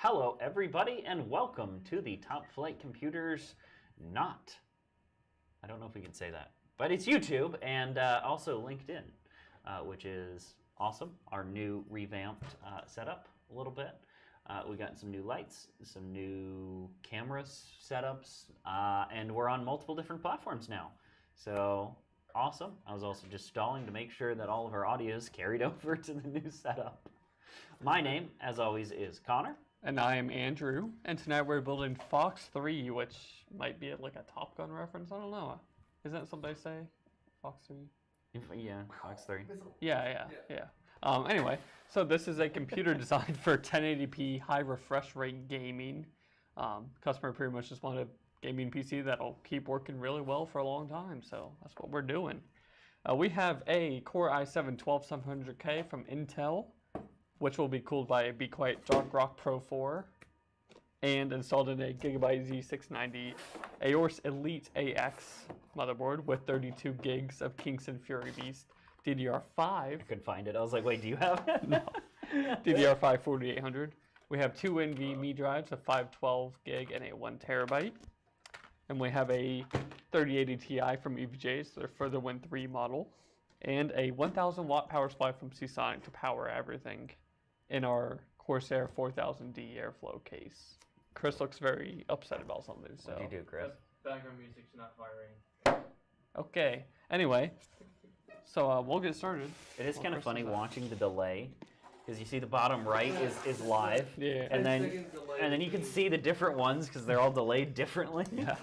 Hello everybody and welcome to the Top Flight Computers I don't know if we can say that, but it's YouTube and also LinkedIn, which is awesome. Our new revamped setup a little bit. We got some new lights, some new camera setups, and we're on multiple different platforms now. So awesome. I was also just stalling to make sure that all of our audio is carried over to the new setup. My name, as always, is Connor. And I am Andrew, and tonight we're building Fox 3, which might be like a Top Gun reference, I don't know. Isn't that something they say? Fox 3? Yeah, Fox 3. Yeah. Anyway, so this is a computer designed for 1080p high refresh rate gaming. Customer pretty much just wanted a gaming PC that'll keep working really well for a long time, so that's what we're doing. We have a Core i7-12700K from Intel, which will be cooled by a Be Quiet Dark Rock Pro 4, and installed in a Gigabyte Z690 AORUS Elite AX motherboard with 32 gigs of Kingston Fury Beast DDR5. I couldn't find it. I was like, wait, do you have it? No. DDR5 4800. We have two NVMe drives, a 512 gig and a 1 terabyte. And we have a 3080 Ti from EVGA, so for the Win 3 model. And a 1000 watt power supply from SeaSonic to power everything in our Corsair 4000D airflow case. Chris looks very upset about something. So. What do you do, Chris? Background music's not firing. Okay. Anyway, so we'll get started. It is kind of funny watching the delay, because you see the bottom right is live, Yeah. and then you can see the different ones because they're all delayed differently. Yeah.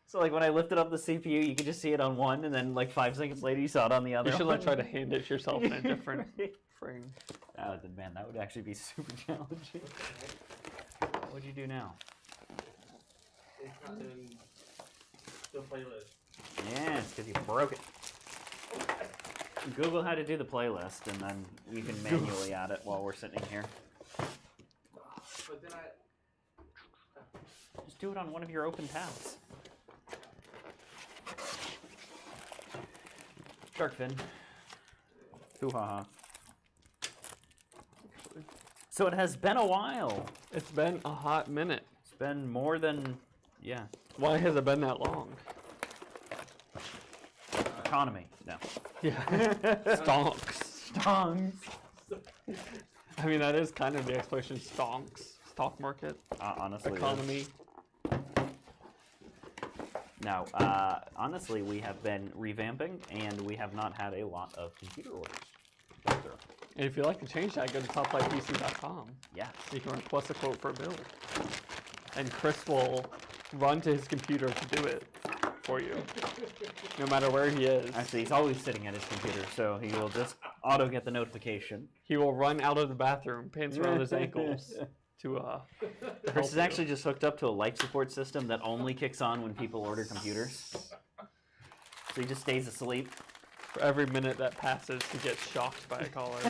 So like when I lifted up the CPU, you could just see it on one, and then like 5 seconds later, you saw it on the other. You should one. try to hand it yourself in a different frame. Man, that would actually be super challenging. What'd you do now? It's not in the playlist. Yeah, it's because you broke it. Google how to do the playlist, and then you can manually add it while we're sitting here. But then Just do it on one of your open tabs. Sharkfin. Hoo-ha-ha. So it has been a while. It's been a hot minute. It's been more than, yeah. Why has it been that long? Economy. No. Yeah. Stonks. Stonks. I mean, that is kind of the explanation. Stonks. Stock market. Honestly. Economy. No, honestly, we have been revamping, and we have not had a lot of computer orders. And if you'd like to change that, go to toplifepc.com. Yeah. You can request a quote for a build. And Chris will run to his computer to do it for you, no matter where he is. Actually, he's always sitting at his computer, so he will just auto get the notification. He will run out of the bathroom, pants around his ankles, to Chris is actually just hooked up to a life support system that only kicks on when people order computers. So he just stays asleep. For every minute that passes, he gets shocked by a caller.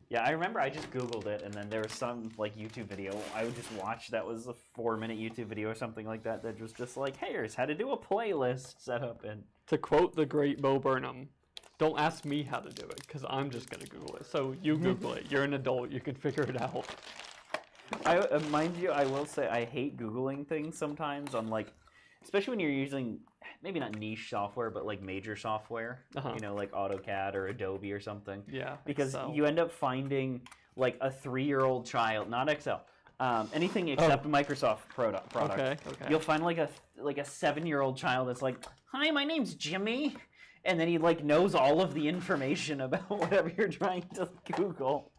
Yeah, I remember I just Googled it, and then there was some like YouTube video I would just watch that was a 4-minute YouTube video or something like that that was just like, hey, here's how to do a playlist setup. And To quote the great Bo Burnham, don't ask me how to do it, because I'm just going to Google it. So you Google it. You're an adult. You can figure it out. Mind you, I will say I hate Googling things sometimes on like, especially when you're using, maybe not niche software, but like major software, you know, like AutoCAD or Adobe or something. Yeah. Because Excel. you end up finding like a 3-year-old child, not Excel, anything except Microsoft products. Okay. You'll find like a 7-year-old child that's like, hi, my name's Jimmy. And then he like knows all of the information about whatever you're trying to Google.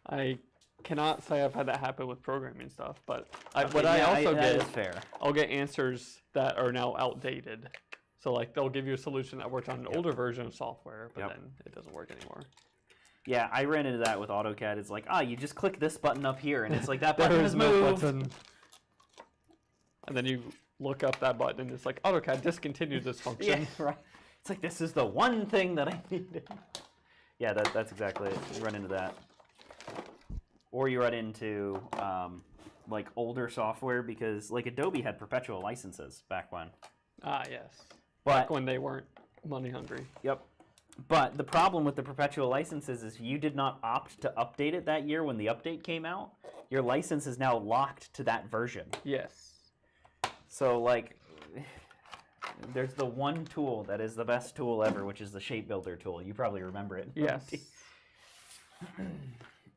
I cannot say I've had that happen with programming stuff, but That is fair. I'll get answers that are now outdated. So like they'll give you a solution that worked on an older version of software, but then it doesn't work anymore. Yeah, I ran into that with AutoCAD. It's like, you just click this button up here, and it's like that button There is is no moved. button. And then you look up that button, and it's like AutoCAD discontinued this function. Yeah, right. It's like, this is the one thing that I needed. Yeah, that's exactly it. You run into that. Or you run into like older software, because like Adobe had perpetual licenses back when. Ah, yes. But Back when they weren't money hungry. Yep. But the problem with the perpetual licenses is you did not opt to update it that year when the update came out. Your license is now locked to that version. Yes. So like, there's the one tool that is the best tool ever, which is the shape builder tool. You probably remember it. Yes.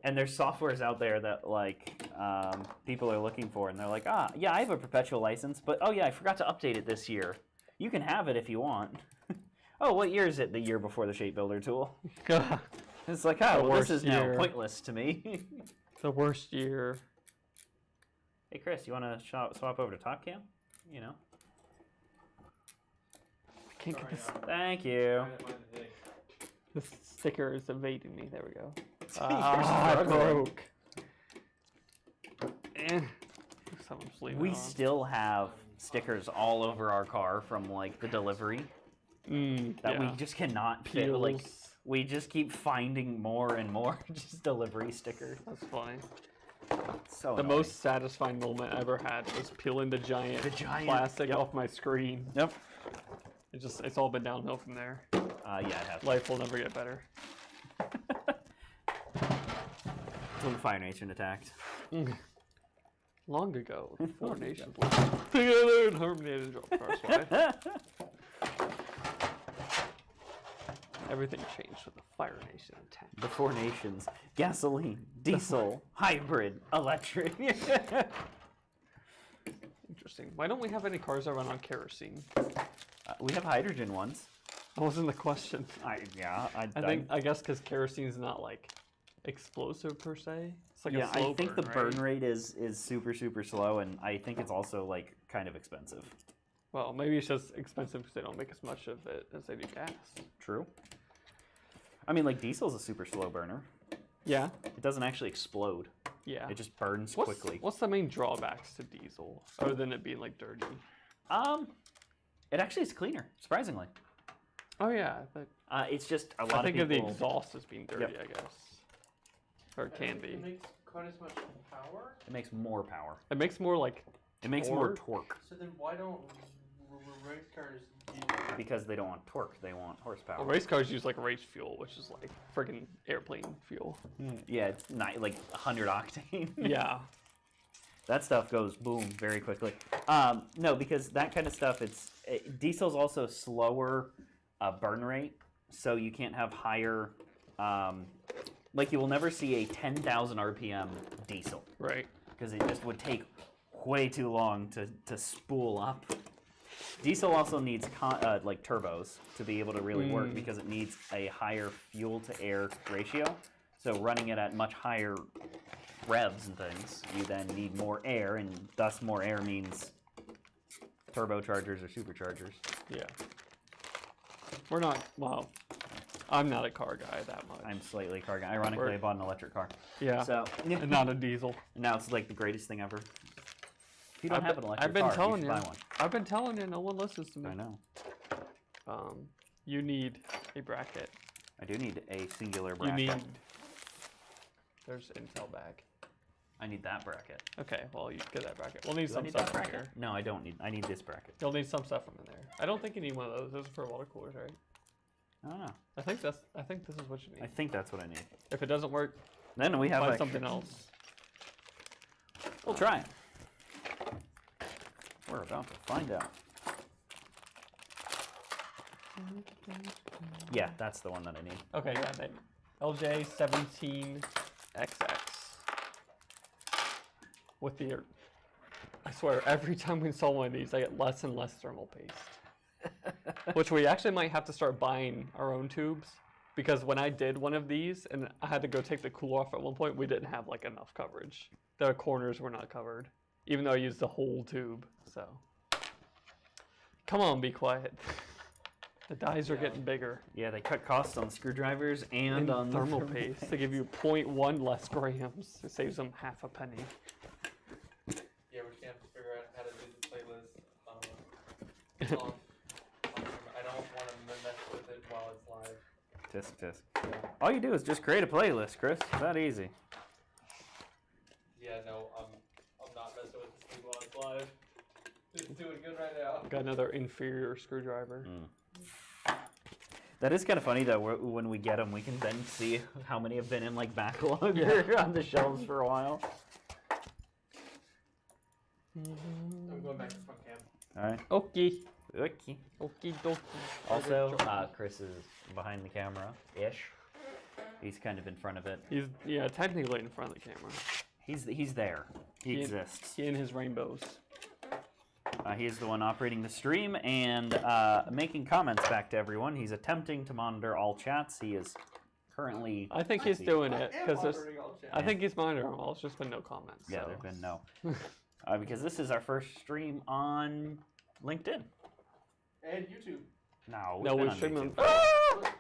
And there's softwares out there that like people are looking for, and they're like, yeah, I have a perpetual license, but oh yeah, I forgot to update it this year. You can have it if you want. Oh, what year is it? The year before the shape builder tool. It's like, this is now pointless to me. The worst year. Hey Chris, you want to swap over to TopCam? You know. can't get this. Thank you. Trying to find the thing. The sticker is evading me. There we go. You're It struggling. broke. Someone's leaving We it on. still have stickers all over our car from like the delivery that we Yeah. just cannot fit. Like Peels. we just keep finding more and more just delivery stickers. That's funny. So The annoying. most satisfying moment I ever had was peeling the giant, plastic off my screen. Yep. It's all been downhill from there. Yeah, it has. Life will never get better. When the Fire Nation attacked. Long ago, the four nations lived together in harmony and drop cars fly. Everything changed with the Fire Nation attack. The four nations: gasoline, diesel, hybrid, electric. Interesting. Why don't we have any cars that run on kerosene? We have hydrogen ones. That wasn't the question. I guess because kerosene's not like explosive per se. It's like yeah, a slow I think burn, the burn right? rate is super slow, and I think it's also like kind of expensive. Well, maybe it's just expensive because they don't make as much of it as they do gas. True. I mean, like diesel's a super slow burner. Yeah. It doesn't actually explode. Yeah. It just burns quickly. What's the main drawbacks to diesel, other than it being like dirty? It actually is cleaner, surprisingly. Oh yeah, but It's just a lot I of think people. of the exhaust as being dirty, Yep. I guess, or it can be. It makes quite as much power. It makes more power. It makes more like It makes more Torque? torque So then why don't race cars use? because they don't want torque; they want horsepower. race cars use like race fuel, which is like friggin' airplane fuel. Yeah, it's not like 100 octane. Yeah. That stuff goes boom very quickly. No, because that kind of stuff, diesel's also slower burn rate, so you can't have higher. Like you will never see a 10,000 RPM diesel Right. because it just would take way too long to spool up. Diesel also needs like turbos to be able to really work because it needs a higher fuel to air ratio. So running it at much higher revs and things, you then need more air, and thus more air means turbochargers or superchargers. Yeah. We're not. Well, I'm not a car guy that much. I'm slightly a car guy. Ironically, I bought an electric car. Yeah. So And not a diesel. now it's like the greatest thing ever. If you don't have an electric I've been car, telling you you. should buy one. I've been telling you. No one listens to me. I know. You need a bracket. I do need a singular You bracket. need. There's Intel back. I need that bracket. Okay, well you get that bracket. We'll need Do I some need stuff that from bracket? here. No, I don't need. I need this bracket. You'll need some stuff from in there. I don't think you need one of those. Those are for water coolers, right? I don't know. I think this is what you need. I think that's what I need. If it doesn't work, Then we have find extra. something else. We'll try. We're about to find out. Yeah, that's the one that I need. Okay, yeah, that LJ17XX. With the, I swear, every time we install one of these, I get less and less thermal paste. Which we actually might have to start buying our own tubes, because when I did one of these and I had to go take the cooler off at one point, we didn't have like enough coverage. The corners were not covered, even though I used the whole tube. So, come on, be quiet. The dies are getting bigger. Yeah, they cut costs on screwdrivers and on thermal paste. They give you 0.1 less grams. It saves them half a penny. Yeah, we can't figure out how to do the playlist. On I don't want to mess with it while it's live. Tisk, tisk. All you do is just create a playlist, Chris. It's that easy. Yeah, no, I'm not messing with this thing while it's live. It's doing good right now. Got another inferior screwdriver. That is kind of funny though. When we get them, we can then see how many have been in like backlog on the shelves for a while. I'm going back to front cam. All right. Okay. Okay. Okie dokie. Also, Chris is behind the camera-ish. He's kind of in front of it. He's technically in front of the camera. He's there. He exists. He and his rainbows. He is the one operating the stream and making comments back to everyone. He's attempting to monitor all chats. He is currently. I think he's doing it because monitoring all chat. I think he's monitoring all. It's just been no comments. Yeah, so. there've been no. Because this is our first stream on LinkedIn. And YouTube. No, No, we've we been stream on on YouTube.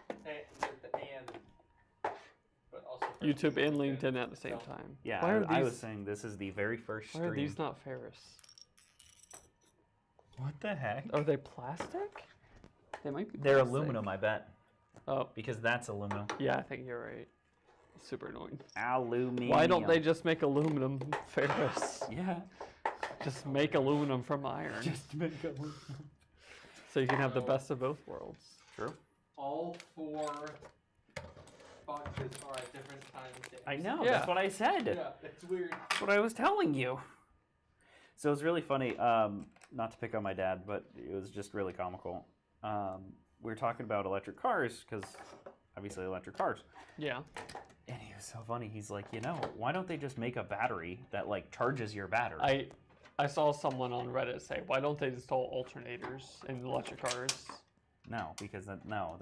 But also for YouTube and streaming, LinkedIn at the same so- time. Yeah, Why are I was these- saying this is the very first Why stream. are these not ferrous? What the heck? Are they plastic? They might be. They're plastic. aluminum, I bet, Oh, because that's aluminum. yeah, I think you're right. Super annoying. Aluminum. Why don't they just make aluminum ferrous? Yeah. Just make aluminum from iron. Just make aluminum. So you can have the best of both worlds. True. all 4 boxes are at different timestamps. I know. Yeah. That's what I said. Yeah, it's weird. That's what I was telling you. So it's really funny. Not to pick on my dad, but it was just really comical. We were talking about electric cars because obviously electric cars. Yeah. And he was so funny. He's like, why don't they just make a battery that like charges your battery? I saw someone on Reddit say, why don't they install alternators in electric cars? No, because no.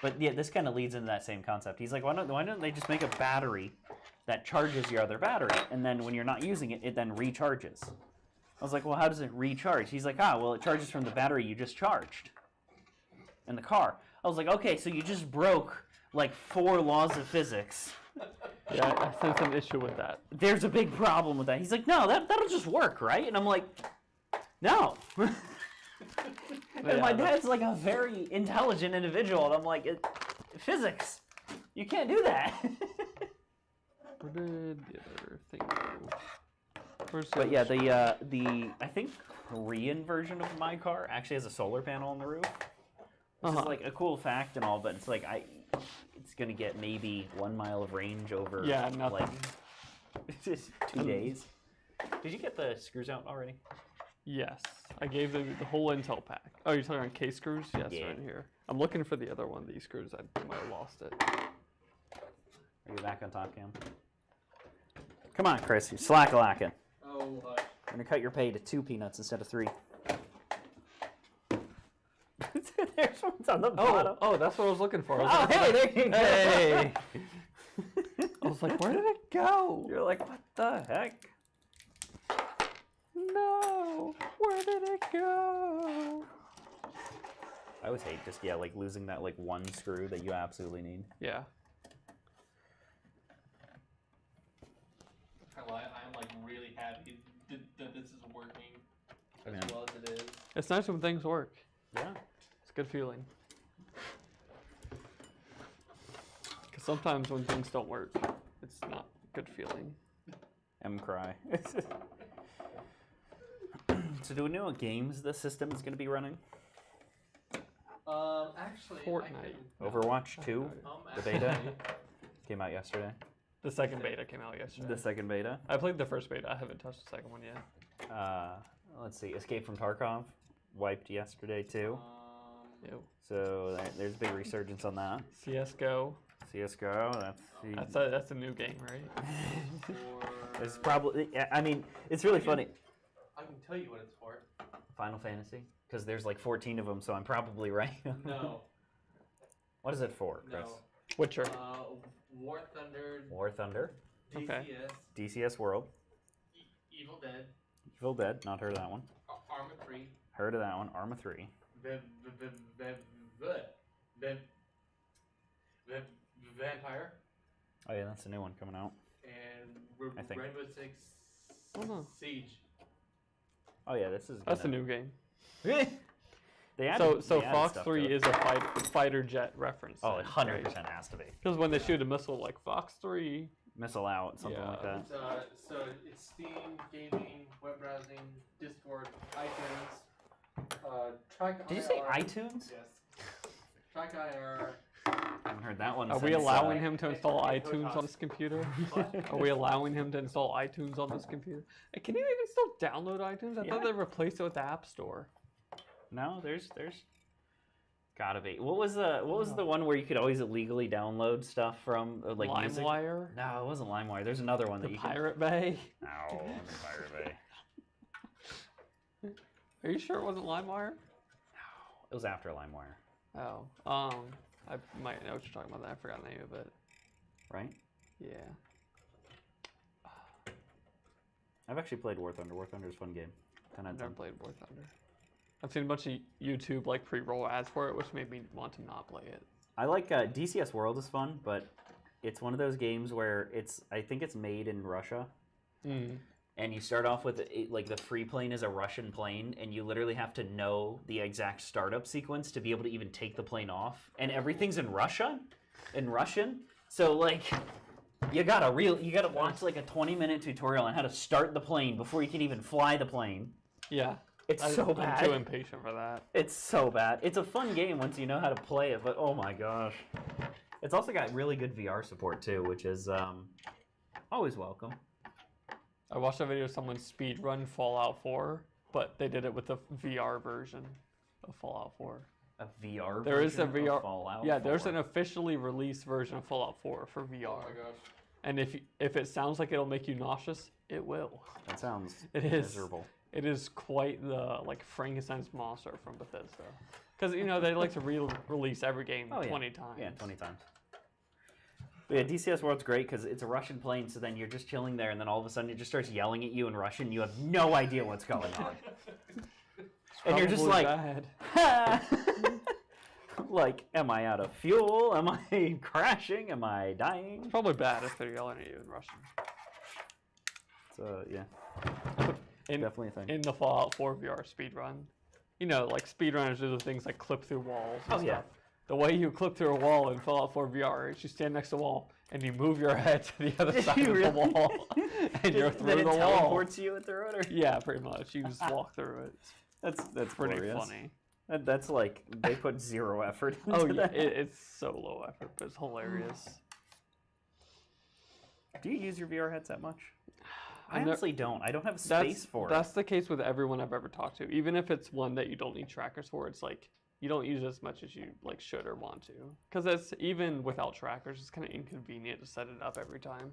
But yeah, this kind of leads into that same concept. He's like, why don't they just make a battery that charges your other battery, and then when you're not using it, it then recharges. I was like, well, how does it recharge? He's like, well, it charges from the battery you just charged in the car. I was like, okay, so you just broke like 4 laws of physics. Yeah, I sense an issue with that. There's a big problem with that. He's like, no, that'll just work, right? And I'm like, no. And my dad's like a very intelligent individual, and I'm like, physics, you can't do that. Where did the other thing go? But yeah, the I think Korean version of my car actually has a solar panel on the roof. Which is like a cool fact and all, but it's like it's gonna get maybe 1 mile of range over nothing. like just 2 days. Did you get the screws out already? Yes, I gave them the whole Intel pack. Oh, you're talking on case screws? Yes, Yeah. right in here. I'm looking for the other one. These screws, I might have lost it. Are you back on top cam? Come on, Chris, you're slack-lacking. Oh, I'm gonna cut your pay to 2 peanuts instead of 3. There's one's on the bottom. Oh, that's what I was looking for. I was Oh, looking hey, for- there you go. Hey! I was like, where did it go? You're like, what the heck? No, where did it go? I always hate just like losing that like one screw that you absolutely need. Yeah. I'm like really happy that this is working as Yeah. well as it is. It's nice when things work. Yeah. It's a good feeling. Because sometimes when things don't work, it's not a good feeling. Cry. So do we know what games the system is going to be running? Actually, Fortnite. Overwatch 2, the beta, actually, came out yesterday. The second beta came out yesterday. The second beta. I played the first beta. I haven't touched the second one yet. Let's see, Escape from Tarkov, wiped yesterday too. Ew. So there's a big resurgence on that. CS:GO. CSGO, That's a new game, right? It's probably, I mean, it's really funny. I can tell you what it's for. Final Fantasy? Because there's like 14 of them, so I'm probably right. No. What is it for, Chris? No. Witcher. War Thunder. War Thunder, DCS. Okay. DCS World, Evil Dead. Evil Dead, not heard of that one. Arma 3. Heard of that one, Arma 3. Vampire. Oh yeah, that's a new one coming out. And I think. Rainbow Six Oh, no. Siege. Oh yeah, this is. That's a new game. They added, So they added Fox stuff 3 to it. is a fighter jet reference. Oh, it 100% has to be. Because when they shoot a missile like Fox 3, Missile out, something like Yeah. that. So it's Steam, gaming, web browsing, Discord, iTunes, Track Did you say IR. iTunes? Yes. Track IR. I haven't heard that one. are we since, allowing him to install Hey, iTunes on this computer? What? Are we allowing him to install iTunes on this computer? Hey, can you even still download iTunes? I thought Yeah. they replaced it with the App Store. No, there's gotta be. What was the one where you could always illegally download stuff from like music? LimeWire? No, it wasn't LimeWire. There's another one that The you could. Pirate Bay? No, it wasn't Pirate Bay. Are you sure it wasn't LimeWire? It was after LimeWire, Oh, I might know what you're talking about. I forgot the name of it. right? Yeah. I've actually played War Thunder. War Thunder is a fun game. 10 out I've of never 10. played War Thunder. I've seen a bunch of YouTube like pre-roll ads for it, which made me want to not play it. I like DCS World is fun, but it's one of those games where I think it's made in Russia. And you start off with like the free plane is a Russian plane, and you literally have to know the exact startup sequence to be able to even take the plane off. And everything's in Russian. So like you gotta watch like a 20-minute tutorial on how to start the plane before you can even fly the plane. Yeah. It's so bad. I'm too impatient for that. It's so bad. It's a fun game once you know how to play it, but oh my gosh. It's also got really good VR support too, which is always welcome. I watched a video of someone speedrun Fallout 4, but they did it with the VR version of Fallout 4. A VR There is a version VR. of Fallout Yeah, there's 4? an officially released version of Fallout 4 for VR. Oh my gosh. And if it sounds like it'll make you nauseous, it will. That sounds miserable. It is quite the like Frankenstein's monster from Bethesda. Because they like to release every game 20 times. Yeah, 20 times. But yeah, DCS World's great because it's a Russian plane, so then you're just chilling there, and then all of a sudden it just starts yelling at you in Russian. You have no idea what's going on. And you're just like, like, am I out of fuel? Am I crashing? Am I dying? It's probably bad if they're yelling at you in Russian. So, yeah. Definitely a thing. In the Fallout 4 VR speedrun, like speedrunners do the things like clip through walls and stuff. The way you clip through a wall in Fallout 4 VR is you stand next to a wall and you move your head to the other side of the wall, and you're through the wall. Then it teleports you through it, or? Yeah, pretty much. You just walk through it. That's pretty glorious. funny. That's like they put zero effort into that. It's so low effort, but it's hilarious. Do you use your VR headset much? I honestly don't. I don't have space for it. That's the case with everyone I've ever talked to. Even if it's one that you don't need trackers for, it's like you don't use it as much as you like should or want to. Because that's even without trackers, it's kind of inconvenient to set it up every time.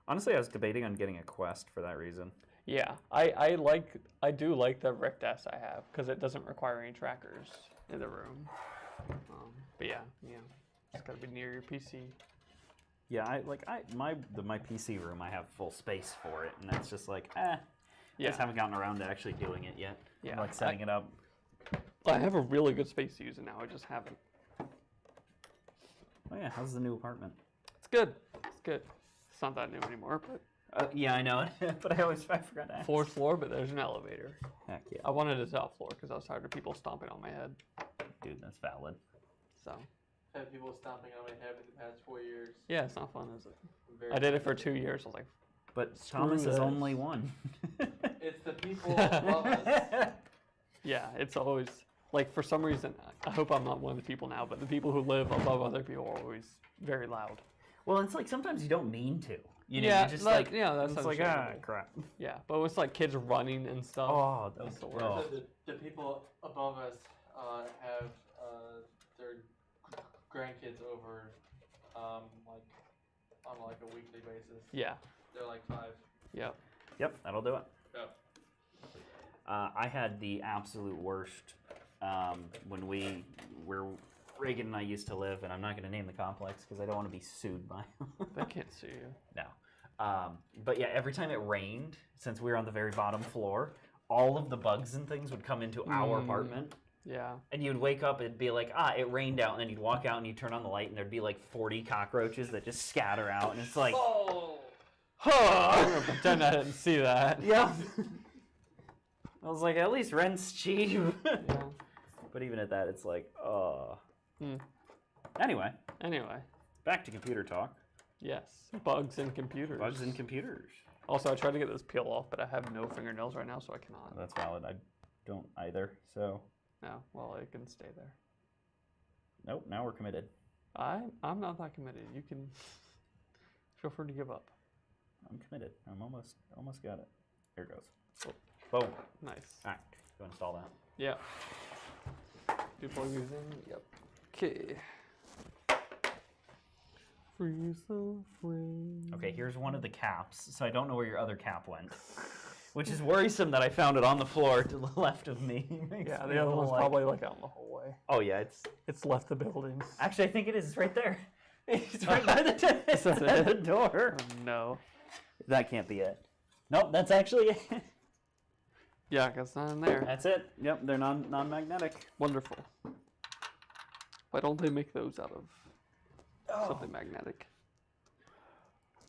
Honestly, I was debating on getting a Quest for that reason. Yeah, I do like the Rift S I have because it doesn't require any trackers in the room. But yeah, it's gotta be near your PC. Yeah, my PC room, I have full space for it, and that's just like, I just haven't gotten around to actually doing it yet. Yeah, I'm like setting it up. I have a really good space to use it now. I just haven't. Oh yeah, how's the new apartment? It's good. It's good. It's not that new anymore, but. Yeah, I know, but I forgot to ask. 4th floor, but there's an elevator. Heck yeah. I wanted a top floor because I was tired of people stomping on my head. Dude, that's valid. So. I've had people stomping on my head for the past 4 years. Yeah, it's not fun, is it? I did it for 2 years. I was like, but Thomas is only one. It's the people above us. Yeah, it's always, like, for some reason, I hope I'm not one of the people now, but the people who live above other people are always very loud. Well, it's like sometimes you don't mean to. You know, yeah, you're just like, that's it's like, crap. Yeah, but it's like kids running and stuff. Oh, that's the worst. worst. The people above us have their grandkids over on like a weekly basis. Yeah. They're like 5. Yep, that'll do it. Yep. I had the absolute worst when where Reagan and I used to live, and I'm not going to name the complex because I don't want to be sued by them. They can't sue you. No. But yeah, every time it rained, since we were on the very bottom floor, all of the bugs and things would come into our apartment. Yeah. And you'd wake up, it'd be like, it rained out, and then you'd walk out and you'd turn on the light, and there'd be like 40 cockroaches that just scatter out, and it's like, I'm going to pretend I didn't see that. Yeah. I was like, at least rent's cheap. Yeah. But even at that, it's like, Anyway, back to computer talk. Yes, bugs in computers. Bugs in computers. Also, I tried to get this peel off, but I have no fingernails right now, so I cannot. That's valid. I don't either, so. No, well, it can stay there. Nope, now we're committed. I'm not that committed. You can feel free to give up. I'm committed. I'm almost got it. Here it goes. Oh. Boom. Nice. All right, go install that. Yeah. Do plug these in? Yep. Okay. Freeze the frame. Okay, here's one of the caps, so I don't know where your other cap went. Which is worrisome that I found it on the floor to the left of me. Yeah, the other one's probably like out in the hallway. Oh yeah, it's left the building. Actually, I think it is. It's right there. It's right by the it's at the door. Oh, no. That can't be it. Nope, that's actually it. Yeah, it's not in there. That's it. Yep, they're non-magnetic. Wonderful. Why don't they make those out of something magnetic?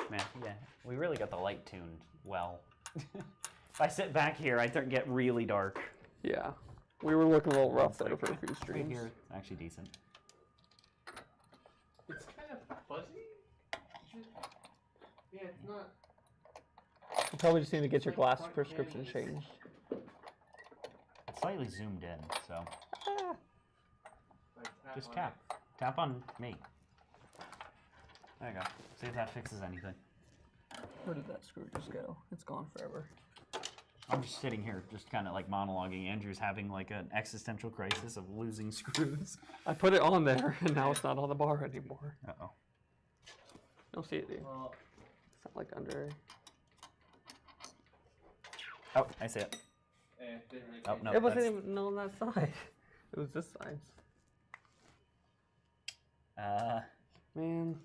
Man, yeah, we really got the light tuned well. If I sit back here, I get really dark. Yeah. We were looking a little rough there for a few Right streams. here, it's actually decent. It's kind of fuzzy. Yeah, it's not. You probably just need to get your glass prescription changed. It's slightly zoomed in, so just tap. Tap on me. There you go. See if that fixes anything. Where did that screw just go? It's gone forever. I'm just sitting here, just kind of like monologuing. Andrew's having like an existential crisis of losing screws. I put it on there, and now it's not on the bar anymore. Uh-oh. Don't see it, dude. Well, It's not like under. Oh, I see it. didn't really Oh, change no. It wasn't that's- even on that side. It was this side. Man.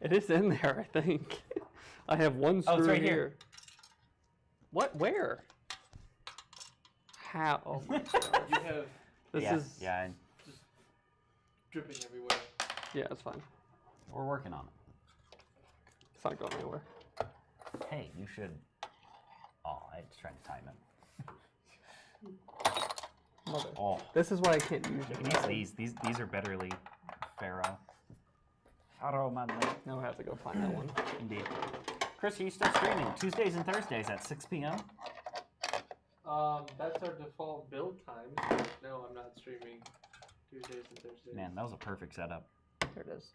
It is in there, I think. I have one screw Oh, it's right here. What? Where? How? Oh my god. You have This yeah, is. yeah, dripping everywhere. Yeah, it's fine. we're working on it. It's not going anywhere. Hey, you should. Oh, I was trying to time it. Mother. Oh, This is why I can't use you it. can use these. These are betterly Pharaoh. Pharaoh, man. Now I have to go find that one. Indeed. Chris, are you still streaming Tuesdays and Thursdays at 6 p.m.? That's our default build time. No, I'm not streaming Tuesdays and Thursdays. Man, that was a perfect setup. There it is.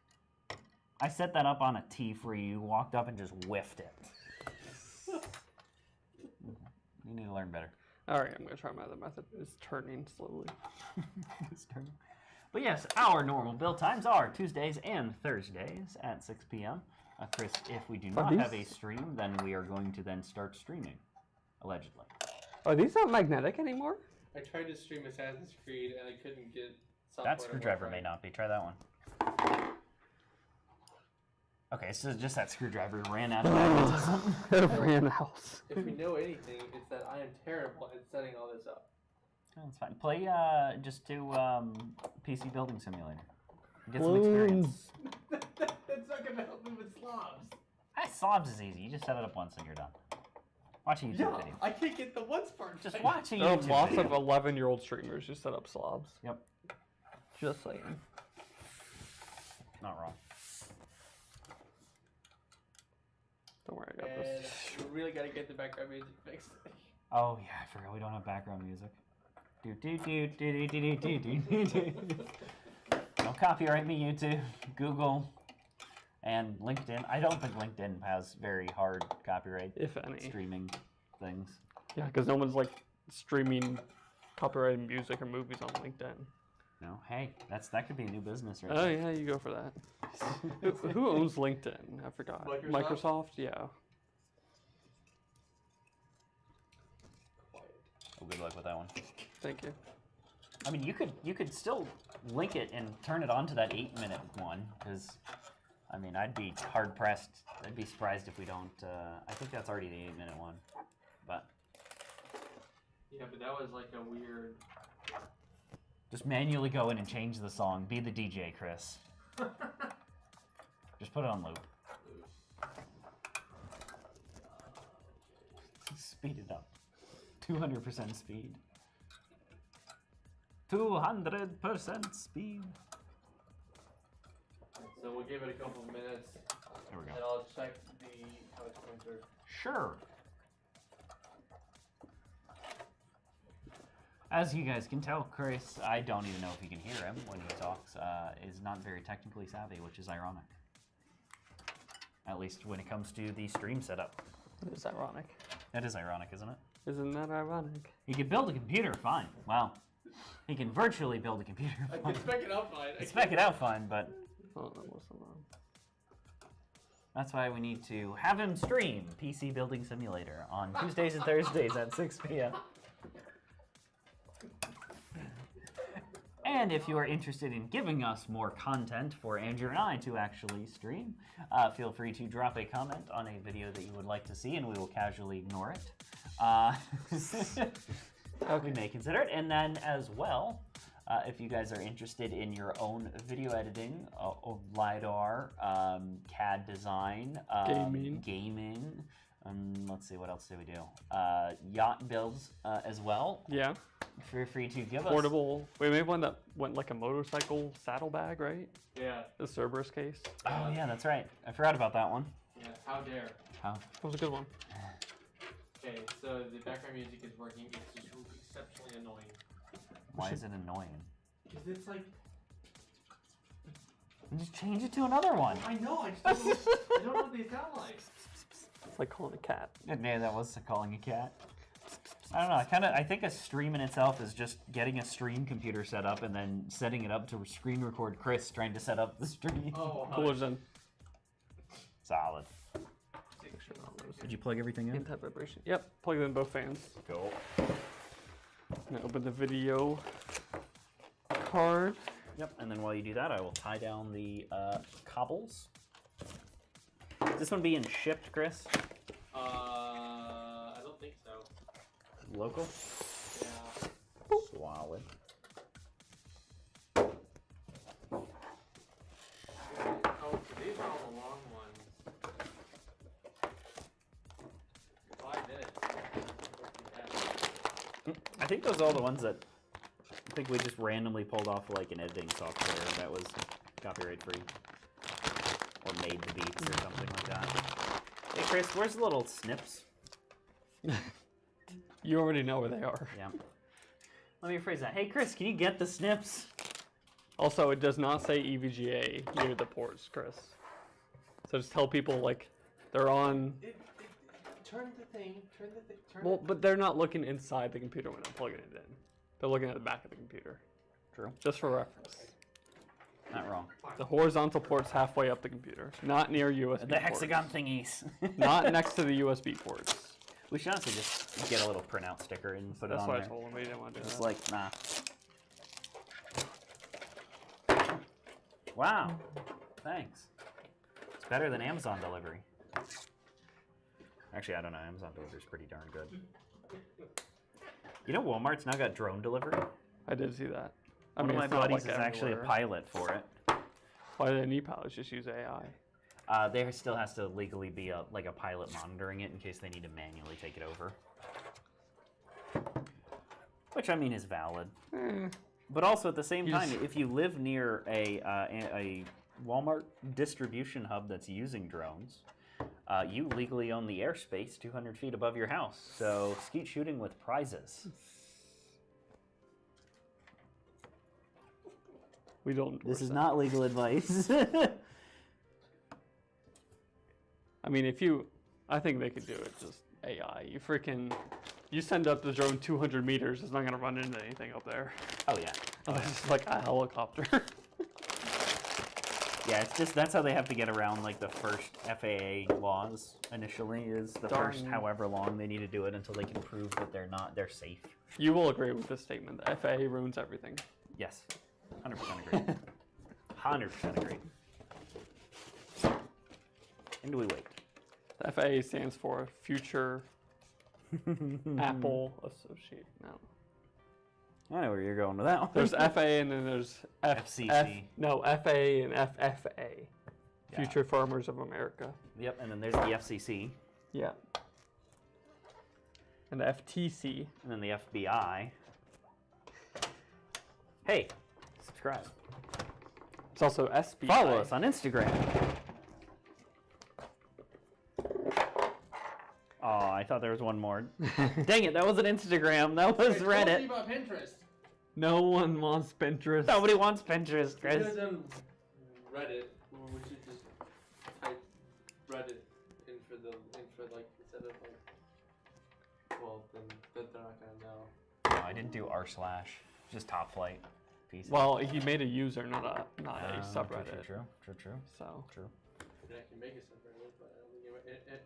I set that up on a tee for you. You walked up and just whiffed it. You need to learn better. All right, I'm gonna try my other method. It's turning slowly. But yes, our normal build times are Tuesdays and Thursdays at 6 p.m. Chris, if we do not have a stream, then we are going to then start streaming, allegedly. Are these not magnetic anymore? I tried to stream Assassin's Creed and I couldn't get software. That screwdriver may not be. Try that one. Okay, so just that screwdriver ran out of magnetism. It ran out. If we know anything, it's that I am terrible at setting all this up. Oh, that's fine. Play, just do PC Building Simulator. Get some experience. That's not gonna help me with slobs. Slobs is easy. You just set it up once and you're done. Watch a YouTube Yeah, video. I can't get the once part. Just right. watch a There are YouTube lots video. of 11-year-old streamers who set up slobs. Yep, Just saying. not wrong. Don't worry, I got And this. we really gotta get the background music fixed. Oh yeah, I forgot we don't have background music. Do do do do do do do do do. Don't copyright me, YouTube, Google, and LinkedIn. I don't think LinkedIn has very hard copyright If any. streaming things. Yeah, because no one's like streaming copyrighted music or movies on LinkedIn. No, hey, that could be a new business right Oh there. yeah, you go for that. Who owns LinkedIn? I forgot. Microsoft? Yeah. Oh, good luck with that one. Thank you. I mean, you could still link it and turn it on to that 8-minute one, because, I mean, I'd be hard pressed. I'd be surprised if we don't. I think that's already the 8-minute one, but Yeah, but that was like a weird. just manually go in and change the song. Be the DJ, Chris. Just put it on loop. Speed it up. 200% speed. 200% speed. So we'll give it a couple of minutes, There we and go. I'll check how it's going through. Sure. As you guys can tell, Chris, I don't even know if you can hear him when he talks, is not very technically savvy, which is ironic. At least when it comes to the stream setup. It is ironic. That is ironic, isn't it? Isn't that ironic? He can build a computer fine. Well, he can virtually build a computer I fine. can spec it out fine. Spec it out fine, but Oh, that was wrong. that's why we need to have him stream PC Building Simulator on Tuesdays and Thursdays at 6 p.m. And if you are interested in giving us more content for Andrew and I to actually stream, feel free to drop a comment on a video that you would like to see, and we will casually ignore it. We may consider it. And then as well, if you guys are interested in your own video editing, LiDAR, CAD design, gaming, let's see, what else do we do? Yacht builds as well. Yeah. Feel free to give Portable. We made one that went like a motorcycle saddlebag, right? Yeah. The Cerberus case. Oh yeah, that's right. I forgot about that one. Yeah. How dare. That was a good one. Okay, so the background music is working. It's just exceptionally annoying. Why is it annoying? Because it's like. Just change it to another one. I know. I just don't know what they sound like. It's like calling a cat. Yeah, that was calling a cat. I don't know. I think a stream in itself is just getting a stream computer set up and then setting it up to screen record Chris trying to set up the stream. Oh, Cooler than Solid. Did you plug everything in? anti-vibration. Yep. Plug in both fans. Cool. And open the video card. Yep. And then while you do that, I will tie down the cobbles. Is this one being shipped, Chris? I don't think so. Local? Yeah. Solid. Oh, so these are all the long ones. 5 minutes. I think those are all the ones that I think we just randomly pulled off like an editing software that was copyright free. Or made the beats or something like that. Hey Chris, where's the little snips? You already know where they are. Yeah. Let me rephrase that. Hey Chris, can you get the snips? Also, it does not say EVGA near the ports, Chris. So just tell people like they're on. Turn the thing. Well, but they're not looking inside the computer when I'm plugging it in. They're looking at the back of the computer. True. Just for reference. Not wrong. The horizontal port's halfway up the computer, not near USB. The hexagon thingies. Not next to the USB ports. We should honestly just get a little printout sticker and put That's it on why I there. told them we didn't want to do Just that. like, nah. Wow. Thanks. It's better than Amazon delivery. Actually, I don't know. Amazon delivery is pretty darn good. You know Walmart's now got drone delivery? I did see that. One of my it's not buddies like is actually a everywhere. pilot for it. Why do they need pilots? Just use AI. There still has to legally be a pilot monitoring it in case they need to manually take it over. Which, I mean, is valid. But also, at the same time, if you live near a Walmart distribution hub that's using drones, you legally own the airspace 200 feet above your house. So, skeet shooting with prizes. We don't. This is that. not legal advice. I mean, I think they could do it. Just AI. You send up the drone 200 meters. It's not gonna run into anything up there. Oh, yeah. It's just like a helicopter. Yeah, it's just that's how they have to get around like the first FAA laws initially is the first however long they need to do it until they can prove that they're safe. You will agree with this statement. The FAA ruins everything. Yes. 100% agree. 100% agree. And do we wait? The FAA stands for Future Apple Associate. No. I know where you're going with that one. There's FAA and then there's FCC. FAA and FFA. Yeah. Future Farmers of America. Yep, and then there's the FCC. Yeah. And the FTC. And then the FBI. Hey, subscribe. It's also SBI. Follow us on Instagram. Oh, I thought there was one more. Dang it, that wasn't Instagram. That was I told Reddit. you about Pinterest. No one wants Pinterest. Nobody wants Pinterest, You Chris. could have done Reddit, or we should just type Reddit in for like instead of like. Well, then they're not gonna know. No, I didn't do r/, just top flight. Pieces. Well, he made a user, not a subreddit. True. So You can make a subreddit, but I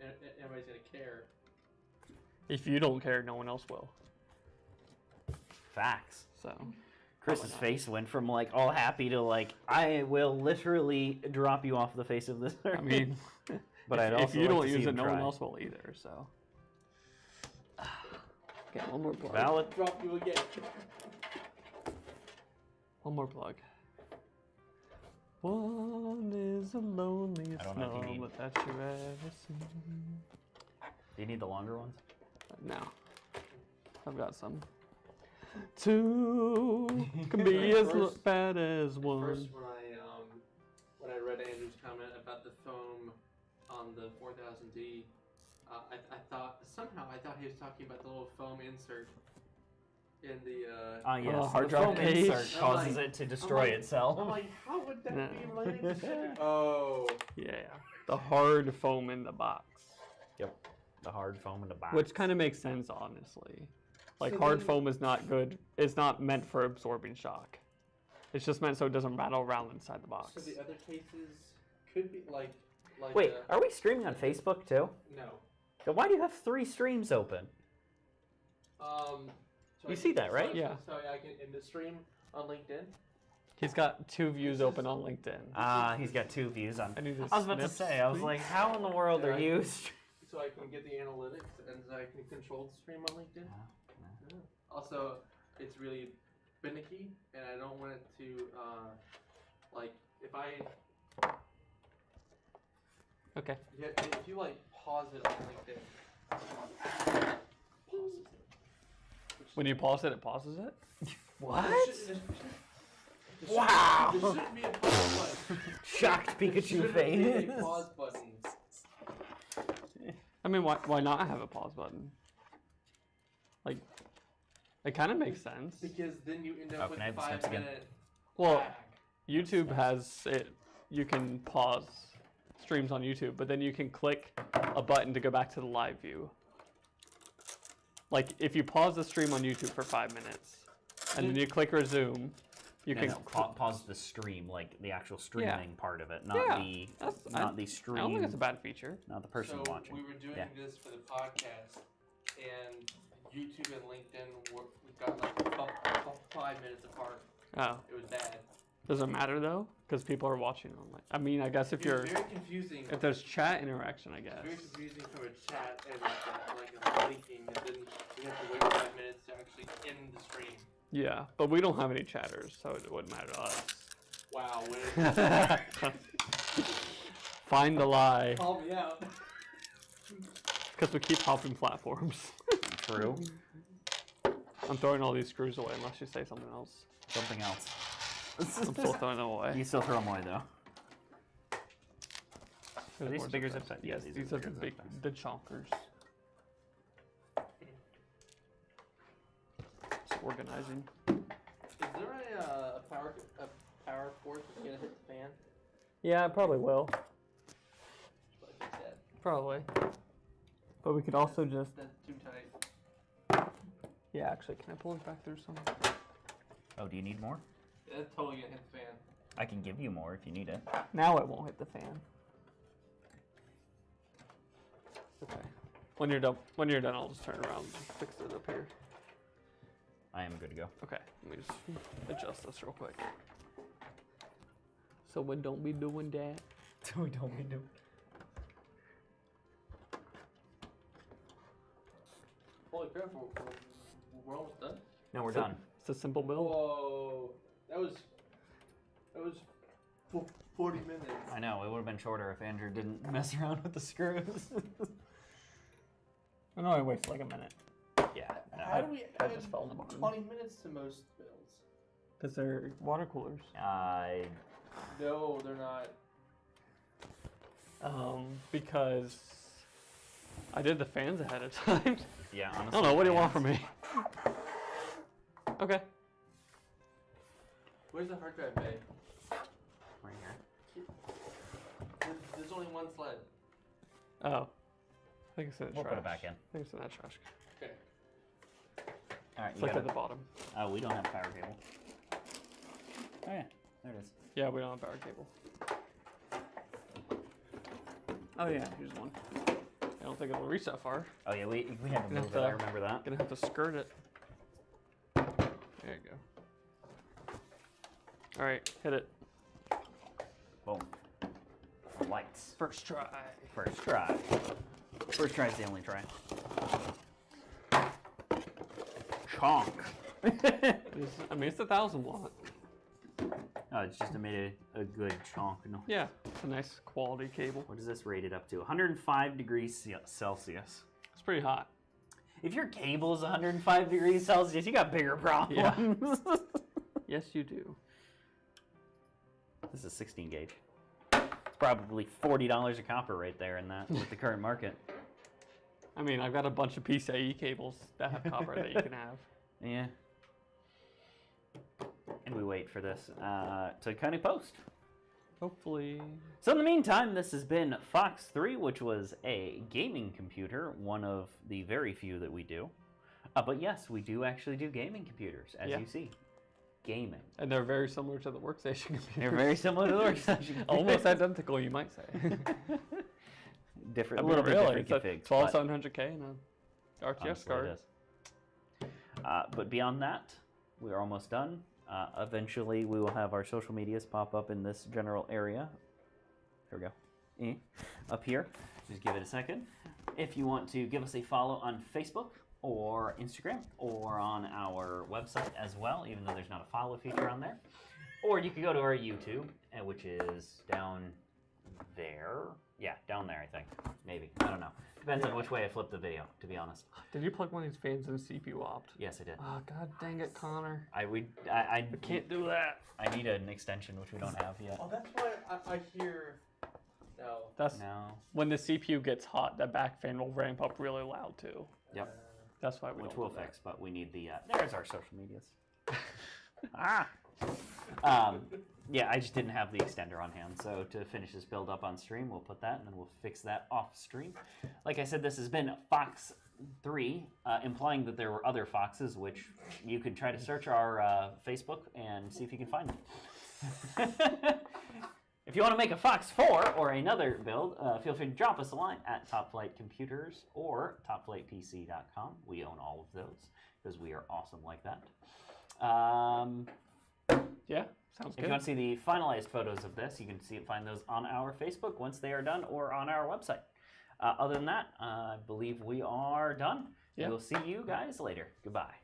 don't think anybody's gonna care. if you don't care, no one else will. Facts. So Chris's not? face went from like all happy to like, I will literally drop you off the face of this earth. I mean, but if, I'd also if you like don't to see use it, him no one try. else will either. So, okay, one more plug. Valid. Drop you again. One more plug. One is the loneliest I don't know if you need- number that you ever seen. Do you need the longer ones? No, I've got some. Two can be as First- bad as one. First, when I read Andrew's comment about the foam on the 4000D, I thought he was talking about the little foam insert in the. Yes. hard the drive foam case. insert I'm causes like- it to destroy itself. I'm like, how would that No. be related to shipping? Oh. Yeah, the hard foam in the box, Yep. The hard foam in the box. which kind of makes sense, honestly. Like So hard then- foam is not good. It's not meant for absorbing shock. It's just meant so it doesn't rattle around inside the box. So the other cases could be like. Wait, are we streaming on Facebook too? No. Then why do you have 3 streams open? So You I see can- that, right? Yeah. So I can end the stream on LinkedIn. He's got 2 views open on LinkedIn. He's got 2 views on. I need to I was about to snip, say, I was please. like, how in the world are you? So I can get the analytics and I can control the stream on LinkedIn. Yeah. Also, it's really finicky, and I don't want it to, like, if I, Okay. if you like pause it on LinkedIn, pauses it. When you pause it, it pauses it. What? There Wow. shouldn't be a pause button. Shocked There Pikachu shouldn't be face. a pause button. I mean, why not have a pause button? Like, it kind of makes sense. Because then you end Oh, up with can I have the 5 steps again? minute Well, lag. YouTube has it. You can pause streams on YouTube, but then you can click a button to go back to the live view. Like, if you pause the stream on YouTube for 5 minutes, and then you click resume, you No, can. no, pause the stream, like the actual streaming part of it, not Yeah, the that's- not the I stream, don't think it's a bad feature. not the person So watching. we were doing Yeah. this for the podcast, and YouTube and LinkedIn we got like 5 minutes apart. Oh, It was bad. does it matter though? Because people are watching online. I mean, I guess if It you're was very confusing. if there's chat interaction, I guess. Very confusing from a chat and like a linking, and then we have to wait 5 minutes to actually end the stream. Yeah, but we don't have any chatters, so it wouldn't matter to us. Wow, when Find the lie, call me out. because we keep hopping platforms. True. I'm throwing all these screws away unless you say something else. Something else. I'm still throwing them away. You still throw them away though. There's Are these more bigger zip zip ties. ties? Yeah, Yes, these these are are the bigger big, zip ties. the chonkers. Just organizing. Is there a power port that's gonna hit the fan? Yeah, it probably will. Like you said. Probably. But we could also just. That's too tight. Yeah, actually, can I pull it back through some? Oh, do you need more? That's totally gonna hit the fan. I can give you more if you need it. Now it won't hit the fan. Okay. When you're done, I'll just turn around and fix it up here. I am good to go. Okay, let me just adjust this real quick. So we don't be doing that. We don't need to. Holy crap, we're almost done? No, we're So- done. It's a simple build. Whoa, that was 40 minutes. I know, it would have been shorter if Andrew didn't mess around with the screws. I know I wasted like a minute. Yeah. How do we I add just fell in the bottom. 20 minutes to most builds? Because they're water coolers. No, they're not. Because I did the fans ahead of time. Yeah, honestly. I don't know, what do you want from me? Okay. Where's the hard drive bay? Right here. There's only one sled. Oh. I think it's in the We'll trash. put it back in. I think it's in that trash. Okay. All right, It's you like got at the bottom. Oh, we don't have a power cable. Oh yeah, there it is. Yeah, we don't have power cable. Oh yeah, here's one. I don't think it'll reach that far. Oh yeah, we had to Gonna move have it. I to- remember that. Gonna have to skirt it. There you go. All right, hit it. Boom. Lights. First try. First try. First try is the only try. Chonk. I mean, it's 1,000 watt. Oh, it's just made a good chonk noise. Yeah, it's a nice quality cable. What is this rated up to? 105 degrees Celsius. It's pretty hot. If your cable is 105 degrees Celsius, you got bigger problems. Yeah. Yes, you do. This is 16 gauge. It's probably $40 a copper right there in that with the current market. I mean, I've got a bunch of PCIe cables that have copper that you can have. Yeah. And we wait for this to kind of post. Hopefully. So in the meantime, this has been Fox 3, which was a gaming computer, one of the very few that we do. But yes, we do actually do gaming computers, as you see. Gaming. And they're very similar to the workstation computers. They're very similar to the workstation computers. Almost identical, you might say. Different, I a mean, little bit really, different it's configs. a 12700K and a RTX Honestly, card. it is. But beyond that, we are almost done. Eventually, we will have our social medias pop up in this general area. Here we go. Up here. Just give it a second. If you want to give us a follow on Facebook or Instagram or on our website as well, even though there's not a follow feature on there. Or you can go to our YouTube, which is down there. Yeah, down there, I think. Maybe. I don't know. Depends on which way I flip the video, to be honest. Did you plug one of these fans in the CPU opt? Yes, I did. Oh, god dang it, Connor. I Can't do that. I need an extension, which we don't have yet. Oh, that's why I hear. No. That's No. when the CPU gets hot, that back fan will ramp up really loud too. Yep. That's why we Which don't we'll do that. fix, but we need the. There's our social medias. Yeah, I just didn't have the extender on hand, so to finish this build up on stream, we'll put that, and then we'll fix that off stream. Like I said, this has been Fox 3, implying that there were other Foxes, which you can try to search our Facebook and see if you can find them. If you want to make a Fox 4 or another build, feel free to drop us a line at Top Flight Computers or TopFlightPC.com. We own all of those because we are awesome like that. Yeah, sounds If good. you want to see the finalized photos of this, you can find those on our Facebook once they are done or on our website. Other than that, I believe we are done. Yeah. We'll see you guys later. Goodbye.